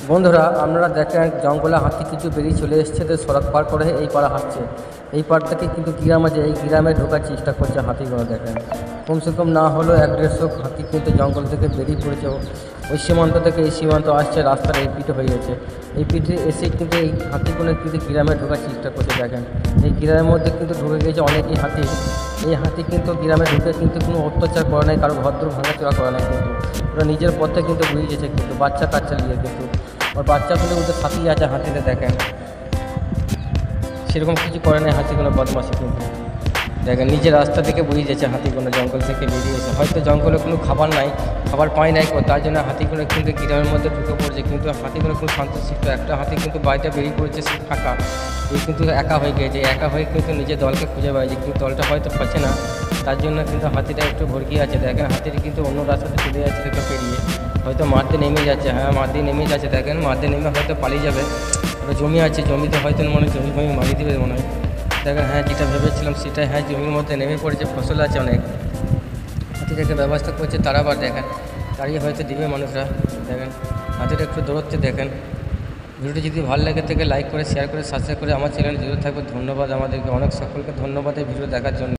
বন্ধুরা আপনারা দেখেন জঙ্গলে হাতি কিছু বেরিয়ে চলে এসছে, তো সড়ক পার করে এই পাড়া হাঁটছে। এই পাড় থেকে কিন্তু গ্রাম আছে, এই গ্রামে ঢোকার চেষ্টা করছে হাতিগুলো। দেখেন কমসে কম না হলেও 1-150 হাতি কিন্তু জঙ্গল থেকে বেরিয়ে পড়েছে। ওই সীমান্ত থেকে এই সীমান্ত আসছে, রাস্তার এই পিঠে হয়ে গেছে। এই পিঠে এসে কিন্তু এই হাতিগুলো কিন্তু গ্রামে ঢোকার চেষ্টা করছে। দেখেন এই গ্রামের মধ্যে কিন্তু ঢুকে গেছে অনেকই হাতি। এই হাতি কিন্তু গ্রামে ঢুকে কিন্তু কোনো অত্যাচার করে নাই, কারো ভদ্র ভাঙাচোরা করে নাই, কিন্তু ওরা নিজের পথে কিন্তু ঘুরে গেছে। কিন্তু বাচ্চা কাচ্চা নিয়ে কিন্তু ওর বাচ্চাগুলো ওদের সাথেই আছে হাতিতে। দেখেন সেরকম কিছু করে নাই হাতিগুলো, বদমাশি কিন্তু। দেখেন নিজের রাস্তা থেকে বেরিয়ে যাচ্ছে হাতিগুলো, জঙ্গল থেকে বেরিয়েছে। হয়তো জঙ্গলে কোনো খাবার নাই, খাবার পায় নাই, তার জন্য হাতিগুলো কিন্তু গ্রামের মধ্যে ঢুকে পড়ছে। কিন্তু হাতিগুলো খুব শান্তশিষ্ট। একটা হাতি কিন্তু বাড়িটা বেরিয়ে পড়েছে, সে ফাঁকা। এই কিন্তু একা হয়ে গিয়েছে, একা হয়ে কিন্তু নিজের দলকে খুঁজে বেড়াচ্ছে, কিন্তু দলটা হয়তো পাচ্ছে না। তার জন্য কিন্তু হাতিটা একটু ভড়কিয়ে আছে। দেখেন হাতিটি কিন্তু অন্য রাস্তাতে চলে যাচ্ছে, সেটা পেরিয়ে হয়তো মাঠে নেমে যাচ্ছে। হ্যাঁ, মাঠে নেমে যাচ্ছে। দেখেন মাঠে নেমে হয়তো পালিয়ে যাবে। জমি আছে, জমিতে হয়তো মনে হয় জমি মারিয়ে দেবে মনে হয়। দেখেন হ্যাঁ, যেটা ভেবেছিলাম সেটাই, হ্যাঁ জমির মধ্যে নেমে পড়েছে, ফসল আছে অনেক। হাতিটাকে ব্যবস্থা করছে তারা, আবার দেখেন তাড়িয়ে হয়তো দিবে মানুষরা। দেখেন হাতিটা একটু দৌড়চ্ছে। দেখেন ভিডিওটি যদি ভালো লাগে থেকে লাইক করে, শেয়ার করে, সাবস্ক্রাইব করে আমার চ্যানেল জুড়ে থাকবে। ধন্যবাদ, আমাদেরকে অনেক সকলকে ধন্যবাদ এই ভিডিও দেখার জন্য।